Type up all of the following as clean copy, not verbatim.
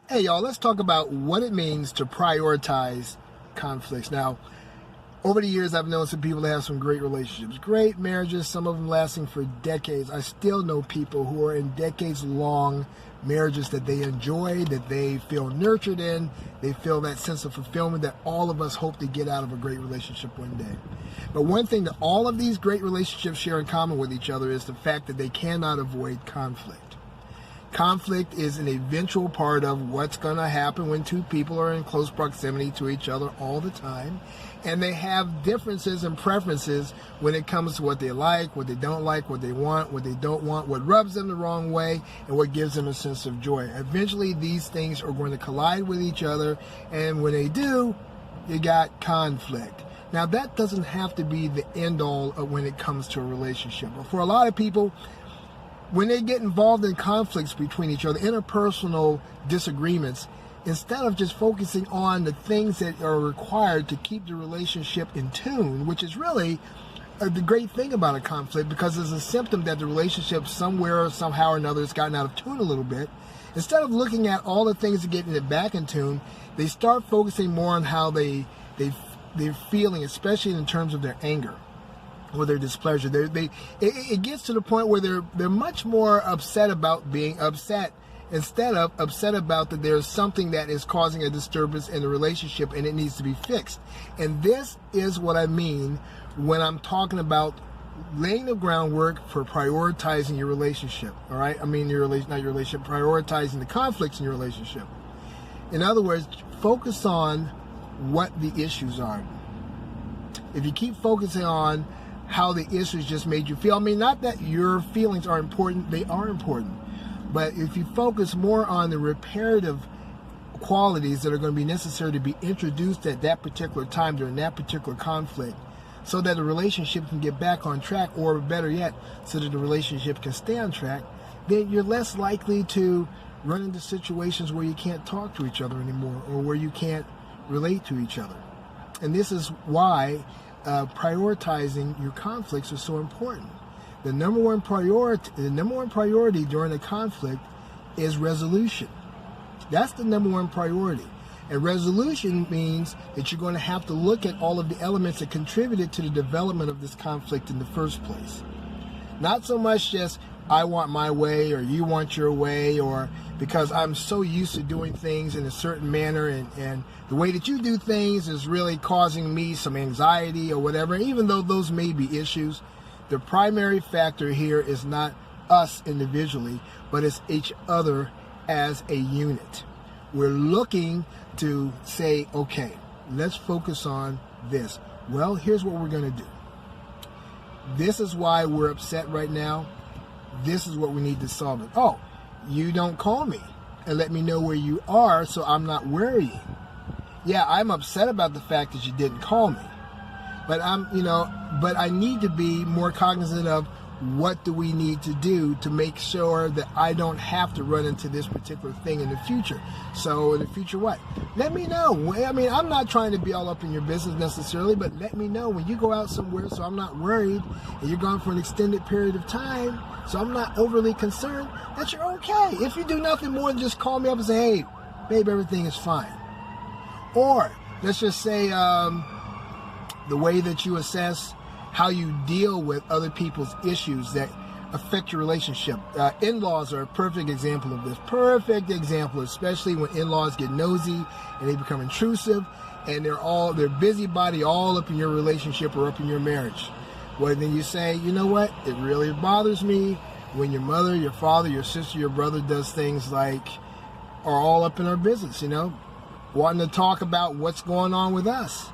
Hey y'all, let's talk about what it means to prioritize conflicts. Now, over the years, I've known some people that have some great relationships, great marriages, some of them lasting for decades. I still know people who are in decades-long marriages that they enjoy, that they feel nurtured in, they feel that sense of fulfillment that all of us hope to get out of a great relationship one day. But one thing that all of these great relationships share in common with each other is the fact that they cannot avoid conflict. Conflict is an eventual part of what's going to happen when two people are in close proximity to each other all the time. And they have differences and preferences when it comes to what they like, what they don't like, what they want, what they don't want, what rubs them the wrong way, and what gives them a sense of joy. Eventually, these things are going to collide with each other. And when they do, you got conflict. Now, that doesn't have to be the end all of when it comes to a relationship. But for a lot of people, when they get involved in conflicts between each other, interpersonal disagreements, instead of just focusing on the things that are required to keep the relationship in tune, which is really the great thing about a conflict, because it's a symptom that the relationship somewhere, somehow or another, has gotten out of tune a little bit. Instead of looking at all the things that getting it back in tune, they start focusing more on how they're feeling, especially in terms of their anger or their displeasure. It gets to the point where they're much more upset about being upset, instead of upset about that there's something that is causing a disturbance in the relationship and it needs to be fixed. And this is what I mean when I'm talking about laying the groundwork for prioritizing your relationship. All right, I mean not your relationship, prioritizing the conflicts in your relationship. In other words, focus on what the issues are. If you keep focusing on how the issues just made you feel, I mean, not that your feelings are important, they are important. But if you focus more on the reparative qualities that are going to be necessary to be introduced at that particular time during that particular conflict, so that the relationship can get back on track, or better yet, so that the relationship can stay on track, then you're less likely to run into situations where you can't talk to each other anymore, or where you can't relate to each other. And this is why prioritizing your conflicts is so important. The number one priority during a conflict is resolution. That's the number one priority. And resolution means that you're going to have to look at all of the elements that contributed to the development of this conflict in the first place. Not so much just, I want my way, or you want your way, or because I'm so used to doing things in a certain manner, and the way that you do things is really causing me some anxiety or whatever. Even though those may be issues, the primary factor here is not us individually, but it's each other as a unit. We're looking to say, okay, let's focus on this. Well, here's what we're going to do. This is why we're upset right now. This is what we need to solve it. Oh, you don't call me and let me know where you are, so I'm not worrying. Yeah, I'm upset about the fact that you didn't call me. But but I need to be more cognizant of what do we need to do to make sure that I don't have to run into this particular thing in the future. So in the future, what? Let me know. I mean, I'm not trying to be all up in your business necessarily, but let me know when you go out somewhere so I'm not worried, and you're gone for an extended period of time, so I'm not overly concerned, that you're okay. If you do nothing more than just call me up and say, hey, babe, everything is fine. Or let's just say the way that you assess how you deal with other people's issues that affect your relationship. In-laws are a perfect example of this. Perfect example, especially when in-laws get nosy and they become intrusive, and they're busybody all up in your relationship or up in your marriage. Well, then you say, you know what? It really bothers me when your mother, your father, your sister, your brother does things like are all up in our business, wanting to talk about what's going on with us.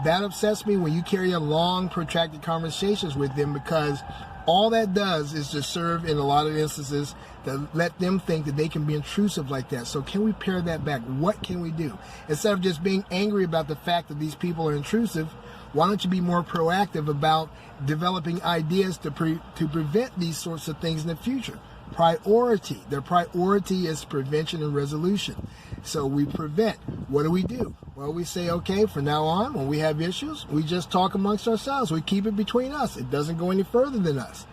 That upsets me when you carry on long, protracted conversations with them, because all that does is to serve, in a lot of instances, to let them think that they can be intrusive like that. So can we pare that back? What can we do? Instead of just being angry about the fact that these people are intrusive, why don't you be more proactive about developing ideas to prevent these sorts of things in the future? Priority. Their priority is prevention and resolution. So we prevent. What do? Well, we say, okay, from now on, when we have issues, we just talk amongst ourselves. We keep it between us. It doesn't go any further than us.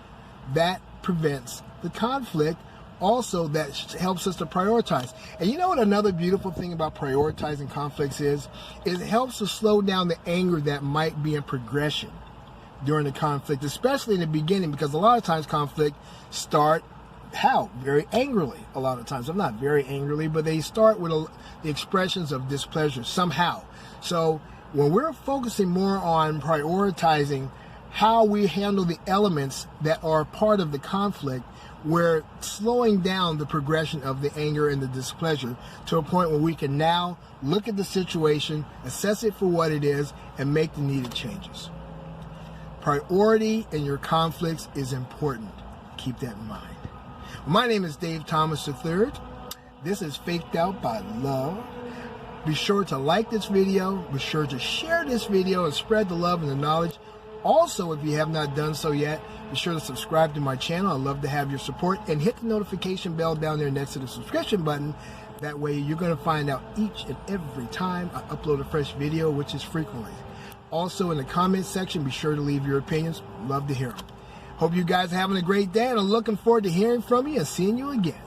That prevents the conflict, also that helps us to prioritize. And you know what another beautiful thing about prioritizing conflicts is? It helps to slow down the anger that might be in progression during the conflict, especially in the beginning, because a lot of times conflict start how? Very angrily. A lot of times, I'm not very angrily, but they start with the expressions of displeasure somehow. So when we're focusing more on prioritizing how we handle the elements that are part of the conflict, we're slowing down the progression of the anger and the displeasure to a point where we can now look at the situation, assess it for what it is, and make the needed changes. Priority in your conflicts is important. Keep that in mind. My name is Dave Thomas III. This is Faked Out by Love. Be sure to like this video. Be sure to share this video and spread the love and the knowledge. Also, if you have not done so yet, be sure to subscribe to my channel. I'd love to have your support. And hit the notification bell down there next to the subscription button. That way you're going to find out each and every time I upload a fresh video, which is frequently. Also, in the comments section, be sure to leave your opinions. Love to hear them. Hope you guys are having a great day, and I'm looking forward to hearing from you and seeing you again.